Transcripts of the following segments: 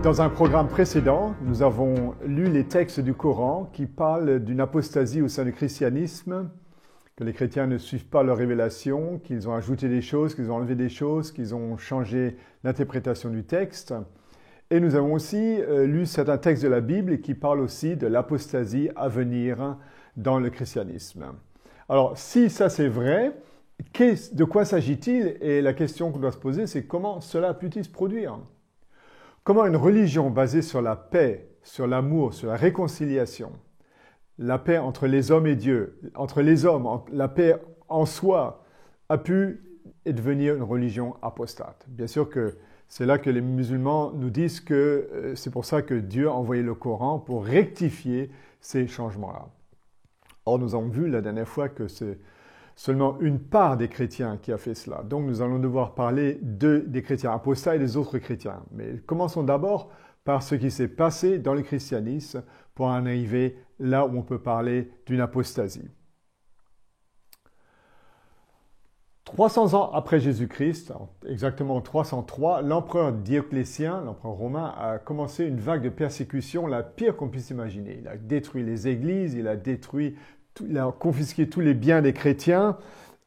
Dans un programme précédent, nous avons lu les textes du Coran qui parlent d'une apostasie au sein du christianisme, que les chrétiens ne suivent pas leur révélation, qu'ils ont ajouté des choses, qu'ils ont enlevé des choses, qu'ils ont changé l'interprétation du texte. Et nous avons aussi lu certains textes de la Bible qui parlent aussi de l'apostasie à venir dans le christianisme. Alors, si ça c'est vrai, de quoi s'agit-il? Et la question qu'on doit se poser, c'est comment cela peut-il se produire? Comment une religion basée sur la paix, sur l'amour, sur la réconciliation, la paix entre les hommes et Dieu, entre les hommes, la paix en soi, a pu devenir une religion apostate? Bien sûr que c'est là que les musulmans nous disent que c'est pour ça que Dieu a envoyé le Coran pour rectifier ces changements-là. Or, nous avons vu la dernière fois que c'est seulement une part des chrétiens qui a fait cela. Donc, nous allons devoir parler des chrétiens apostats et des autres chrétiens. Mais commençons d'abord par ce qui s'est passé dans le christianisme pour en arriver là où on peut parler d'une apostasie. 300 ans après Jésus-Christ, exactement en 303, l'empereur Dioclétien, l'empereur romain, a commencé une vague de persécution la pire qu'on puisse imaginer. Il a détruit les églises, il a confisqué tous les biens des chrétiens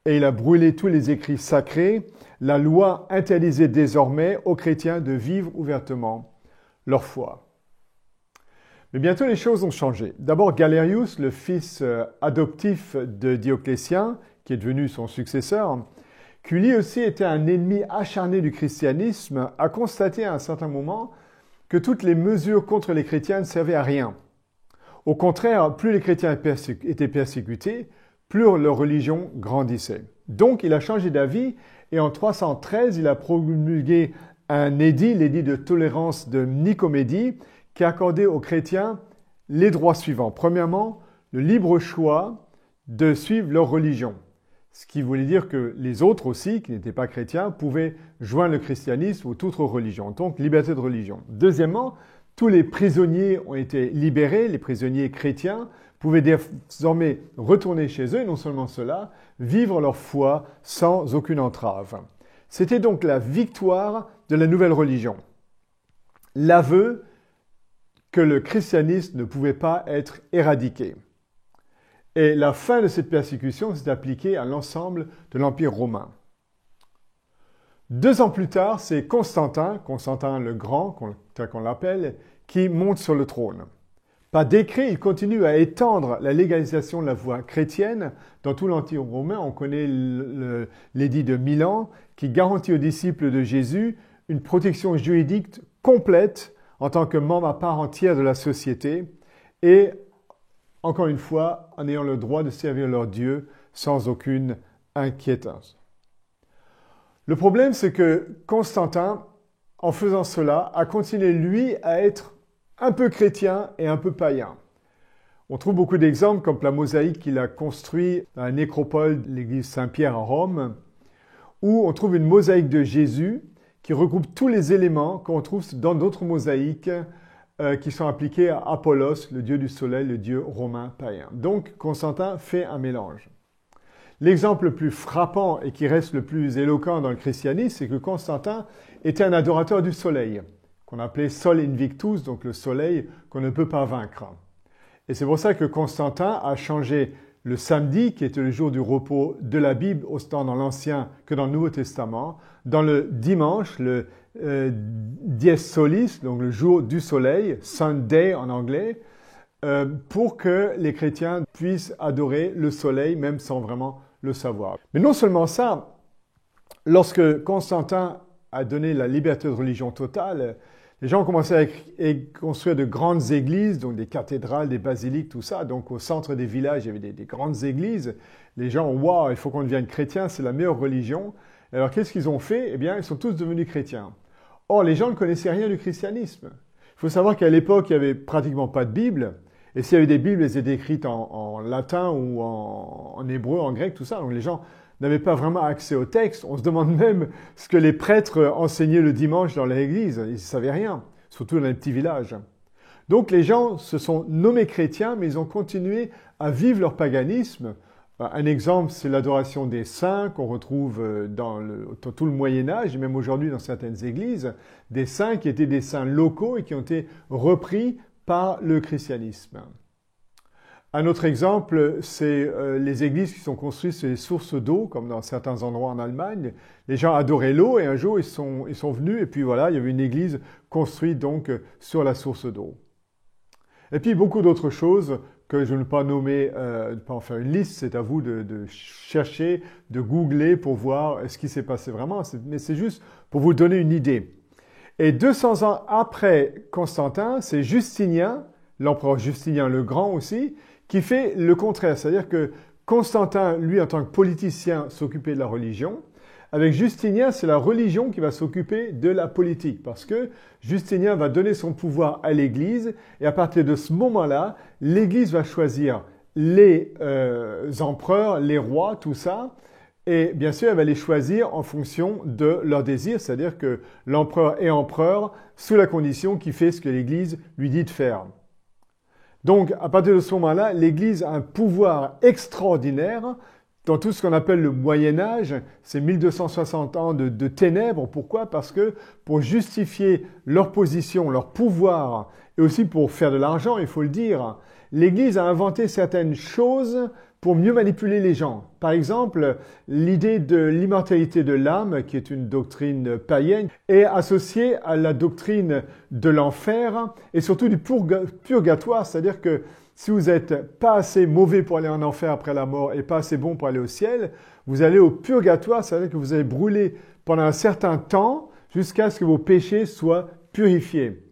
et il a brûlé tous les écrits sacrés. La loi interdisait désormais aux chrétiens de vivre ouvertement leur foi. Mais bientôt les choses ont changé. D'abord Galerius, le fils adoptif de Dioclétien, qui est devenu son successeur, qui lui aussi était un ennemi acharné du christianisme, a constaté à un certain moment que toutes les mesures contre les chrétiens ne servaient à rien. Au contraire, plus les chrétiens étaient persécutés, plus leur religion grandissait. Donc, il a changé d'avis et en 313, il a promulgué un édit, l'édit de tolérance de Nicomédie, qui accordait aux chrétiens les droits suivants. Premièrement, le libre choix de suivre leur religion. Ce qui voulait dire que les autres aussi, qui n'étaient pas chrétiens, pouvaient joindre le christianisme ou toute autre religion. Donc, liberté de religion. Deuxièmement, tous les prisonniers ont été libérés, les prisonniers chrétiens pouvaient désormais retourner chez eux, et non seulement cela, vivre leur foi sans aucune entrave. C'était donc la victoire de la nouvelle religion. L'aveu que le christianisme ne pouvait pas être éradiqué. Et la fin de cette persécution s'est appliquée à l'ensemble de l'Empire romain. 2 ans plus tard, c'est Constantin le Grand, tel qu'on l'appelle, qui monte sur le trône. Par décret, il continue à étendre la légalisation de la foi chrétienne dans tout l'Empire romain. On connaît l'édit de Milan qui garantit aux disciples de Jésus une protection juridique complète en tant que membre à part entière de la société et, encore une fois, en ayant le droit de servir leur Dieu sans aucune inquiétance. Le problème, c'est que Constantin, en faisant cela, a continué, lui, à être un peu chrétien et un peu païen. On trouve beaucoup d'exemples, comme la mosaïque qu'il a construite dans la nécropole de l'église Saint-Pierre à Rome, où on trouve une mosaïque de Jésus qui regroupe tous les éléments qu'on trouve dans d'autres mosaïques qui sont appliquées à Apollos, le dieu du soleil, le dieu romain païen. Donc, Constantin fait un mélange. L'exemple le plus frappant et qui reste le plus éloquent dans le christianisme, c'est que Constantin était un adorateur du soleil, qu'on appelait Sol Invictus, donc le soleil qu'on ne peut pas vaincre. Et c'est pour ça que Constantin a changé le samedi, qui était le jour du repos de la Bible, autant dans l'Ancien que dans le Nouveau Testament, dans le dimanche, le Dies Solis, donc le jour du soleil, Sunday en anglais, pour que les chrétiens puissent adorer le soleil, même sans vraiment le savoir. Mais non seulement ça, lorsque Constantin a donné la liberté de religion totale, les gens ont commencé à construire de grandes églises, donc des cathédrales, des basiliques, tout ça. Donc au centre des villages, il y avait des grandes églises. Les gens, waouh, il faut qu'on devienne chrétien, c'est la meilleure religion. Alors qu'est-ce qu'ils ont fait? Eh bien, ils sont tous devenus chrétiens. Or, les gens ne connaissaient rien du christianisme. Il faut savoir qu'à l'époque, il n'y avait pratiquement pas de Bible. Et s'il y avait des Bibles, elles étaient écrites en latin ou en hébreu, en grec, tout ça. Donc les gens n'avaient pas vraiment accès au texte. On se demande même ce que les prêtres enseignaient le dimanche dans l'église. Ils ne savaient rien, surtout dans les petits villages. Donc les gens se sont nommés chrétiens, mais ils ont continué à vivre leur paganisme Un exemple, c'est l'adoration des saints qu'on retrouve dans tout le Moyen-Âge, et même aujourd'hui dans certaines églises, des saints qui étaient des saints locaux et qui ont été repris par le christianisme. Un autre exemple, c'est les églises qui sont construites sur les sources d'eau, comme dans certains endroits en Allemagne. Les gens adoraient l'eau et un jour ils sont venus et puis voilà, il y avait une église construite donc sur la source d'eau. Et puis beaucoup d'autres choses que je ne vais pas nommer, pas en faire une liste, c'est à vous de chercher, de googler pour voir ce qui s'est passé vraiment, mais c'est juste pour vous donner une idée. Et 200 ans après Constantin, c'est Justinien, l'empereur Justinien le Grand aussi, qui fait le contraire. C'est-à-dire que Constantin, lui, en tant que politicien, s'occupait de la religion. Avec Justinien, c'est la religion qui va s'occuper de la politique, parce que Justinien va donner son pouvoir à l'Église, et à partir de ce moment-là, l'Église va choisir les empereurs, les rois, tout ça, et bien sûr, elle va les choisir en fonction de leurs désirs, c'est-à-dire que l'empereur est empereur sous la condition qu'il fait ce que l'Église lui dit de faire. Donc, à partir de ce moment-là, l'Église a un pouvoir extraordinaire dans tout ce qu'on appelle le Moyen-Âge. C'est 1260 ans de ténèbres. Pourquoi? Parce que pour justifier leur position, leur pouvoir, et aussi pour faire de l'argent, il faut le dire, l'Église a inventé certaines choses pour mieux manipuler les gens. Par exemple, l'idée de l'immortalité de l'âme, qui est une doctrine païenne, est associée à la doctrine de l'enfer et surtout du purgatoire, c'est-à-dire que si vous n'êtes pas assez mauvais pour aller en enfer après la mort et pas assez bon pour aller au ciel, vous allez au purgatoire, c'est-à-dire que vous allez brûler pendant un certain temps jusqu'à ce que vos péchés soient purifiés.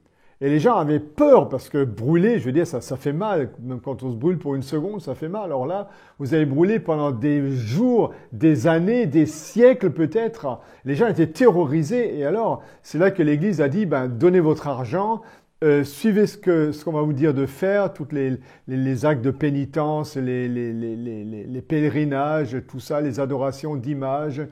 Et les gens avaient peur parce que brûler, je veux dire, ça fait mal. Même quand on se brûle pour une seconde, ça fait mal. Alors là, vous avez brûlé pendant des jours, des années, des siècles peut-être. Les gens étaient terrorisés. Et alors, c'est là que l'Église a dit, donnez votre argent, suivez ce qu'on va vous dire de faire, tous les actes de pénitence, les pèlerinages, tout ça, les adorations d'images,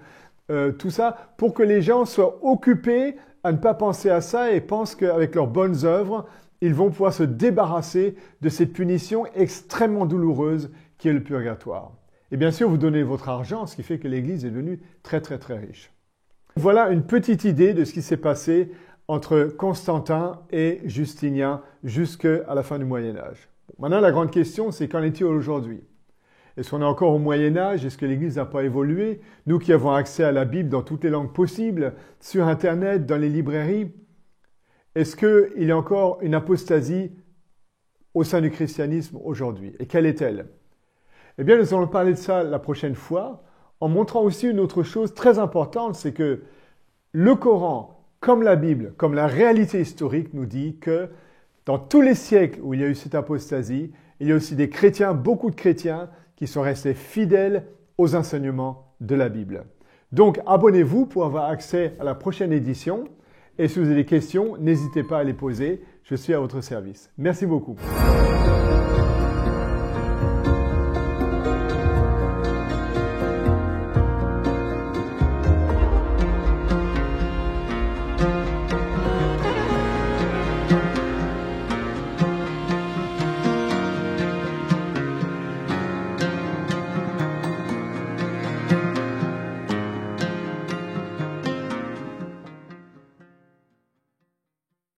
tout ça, pour que les gens soient occupés à ne pas penser à ça et pensent qu'avec leurs bonnes œuvres, ils vont pouvoir se débarrasser de cette punition extrêmement douloureuse qui est le purgatoire. Et bien sûr, vous donnez votre argent, ce qui fait que l'Église est devenue très très très riche. Voilà une petite idée de ce qui s'est passé entre Constantin et Justinien jusqu'à la fin du Moyen-Âge. Maintenant, la grande question, c'est qu'en est-il aujourd'hui? Est-ce qu'on est encore au Moyen-Âge? Est-ce que l'Église n'a pas évolué? Nous qui avons accès à la Bible dans toutes les langues possibles, sur Internet, dans les librairies, est-ce qu'il y a encore une apostasie au sein du christianisme aujourd'hui? Et quelle est-elle? Eh bien, nous allons parler de ça la prochaine fois, en montrant aussi une autre chose très importante, c'est que le Coran, comme la Bible, comme la réalité historique, nous dit que dans tous les siècles où il y a eu cette apostasie, il y a aussi des chrétiens, beaucoup de chrétiens, qui sont restés fidèles aux enseignements de la Bible. Donc, abonnez-vous pour avoir accès à la prochaine édition. Et si vous avez des questions, n'hésitez pas à les poser. Je suis à votre service. Merci beaucoup.